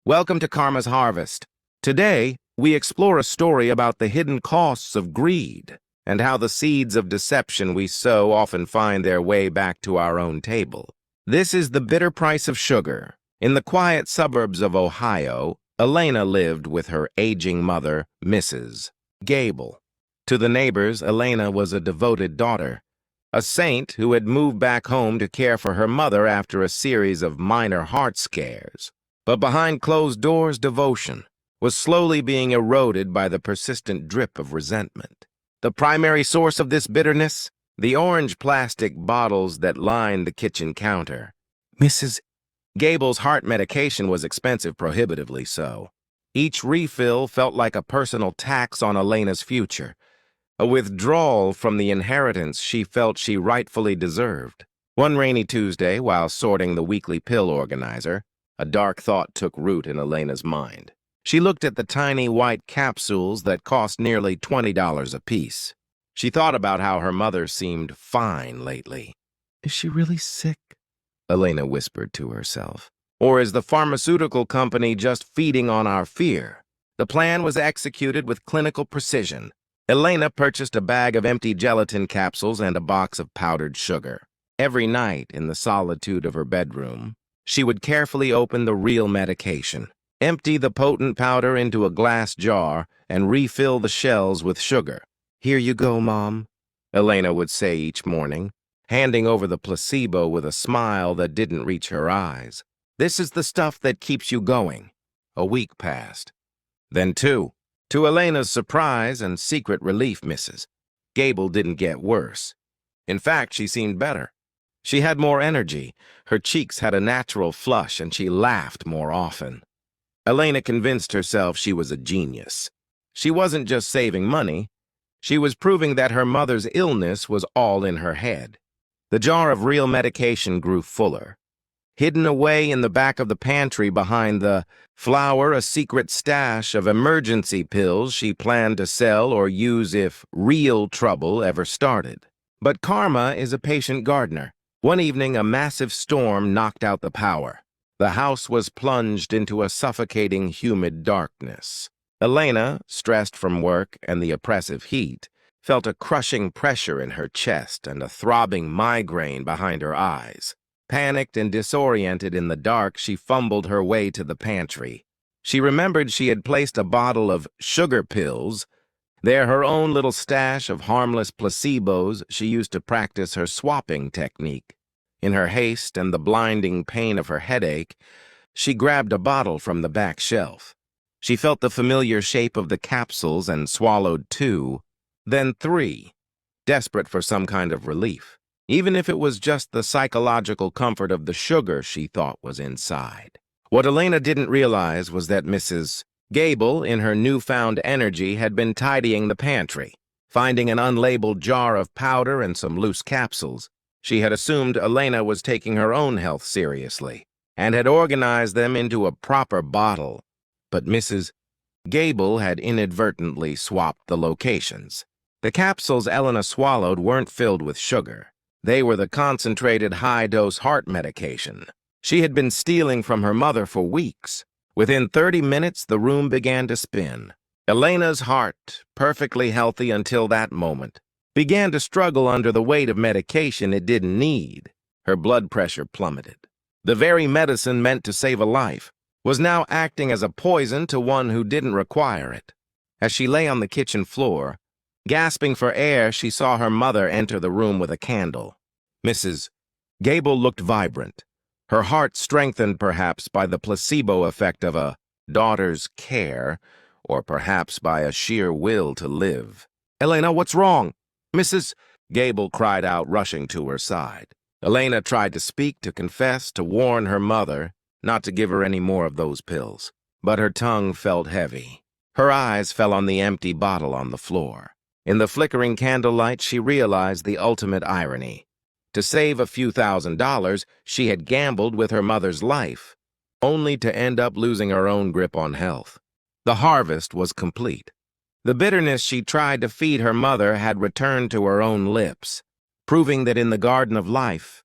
Welcome to Karma's Harvest. Today, we explore a story about the hidden costs of greed and how the seeds of deception we sow often find their way back to our own table. This is the bitter price of sugar. In the quiet suburbs of Ohio, Elena lived with her aging mother, Mrs. Gable. To the neighbors, Elena was a devoted daughter, a saint who had moved back home to care for her mother after a series of minor heart scares. But behind closed doors, devotion was slowly being eroded by the persistent drip of resentment. The primary source of this bitterness? The orange plastic bottles that lined the kitchen counter. Mrs. Gable's heart medication was expensive, prohibitively so. Each refill felt like a personal tax on Elena's future, a withdrawal from the inheritance she felt she rightfully deserved. One rainy Tuesday, while sorting the weekly pill organizer, a dark thought took root in Elena's mind. She looked at the tiny white capsules that cost nearly $20 apiece. She thought about how her mother seemed fine lately. Is she really sick? Elena whispered to herself. Or is the pharmaceutical company just feeding on our fear? The plan was executed with clinical precision. Elena purchased a bag of empty gelatin capsules and a box of powdered sugar. Every night, in the solitude of her bedroom, she would carefully open the real medication, empty the potent powder into a glass jar, and refill the shells with sugar. "Here you go, Mom," Elena would say each morning, handing over the placebo with a smile that didn't reach her eyes. "This is the stuff that keeps you going." A week passed. Then two. To Elena's surprise and secret relief, Mrs. Gable didn't get worse. In fact, she seemed better. She had more energy, her cheeks had a natural flush, and she laughed more often. Elena convinced herself she was a genius. She wasn't just saving money, she was proving that her mother's illness was all in her head. The jar of real medication grew fuller. Hidden away in the back of the pantry behind the flour, a secret stash of emergency pills she planned to sell or use if real trouble ever started. But karma is a patient gardener. One evening, a massive storm knocked out the power. The house was plunged into a suffocating, humid darkness. Elena, stressed from work and the oppressive heat, felt a crushing pressure in her chest and a throbbing migraine behind her eyes. Panicked and disoriented in the dark, she fumbled her way to the pantry. She remembered she had placed a bottle of sugar pills there, her own little stash of harmless placebos she used to practice her swapping technique. In her haste and the blinding pain of her headache, she grabbed a bottle from the back shelf. She felt the familiar shape of the capsules and swallowed 2, then 3, desperate for some kind of relief, even if it was just the psychological comfort of the sugar she thought was inside. What Elena didn't realize was that Mrs. Gable, in her newfound energy, had been tidying the pantry. Finding an unlabeled jar of powder and some loose capsules, she had assumed Elena was taking her own health seriously and had organized them into a proper bottle. But Mrs. Gable had inadvertently swapped the locations. The capsules Elena swallowed weren't filled with sugar. They were the concentrated high-dose heart medication she had been stealing from her mother for weeks. Within 30 minutes, the room began to spin. Elena's heart, perfectly healthy until that moment, began to struggle under the weight of medication it didn't need. Her blood pressure plummeted. The very medicine meant to save a life was now acting as a poison to one who didn't require it. As she lay on the kitchen floor, gasping for air, she saw her mother enter the room with a candle. Mrs. Gable looked vibrant, her heart strengthened perhaps by the placebo effect of a daughter's care, or perhaps by a sheer will to live. "Elena, what's wrong?" Mrs. Gable cried out, rushing to her side. Elena tried to speak, to confess, to warn her mother not to give her any more of those pills. But her tongue felt heavy. Her eyes fell on the empty bottle on the floor. In the flickering candlelight, she realized the ultimate irony. To save a few $1,000s, she had gambled with her mother's life, only to end up losing her own grip on health. The harvest was complete. The bitterness she tried to feed her mother had returned to her own lips, proving that in the garden of life,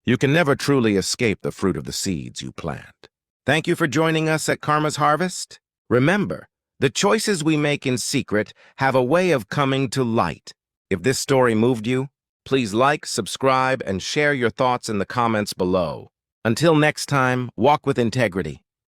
you can never truly escape the fruit of the seeds you plant. Thank you for joining us at Karma's Harvest. Remember, the choices we make in secret have a way of coming to light. If this story moved you, please like, subscribe, and share your thoughts in the comments below. Until next time, walk with integrity.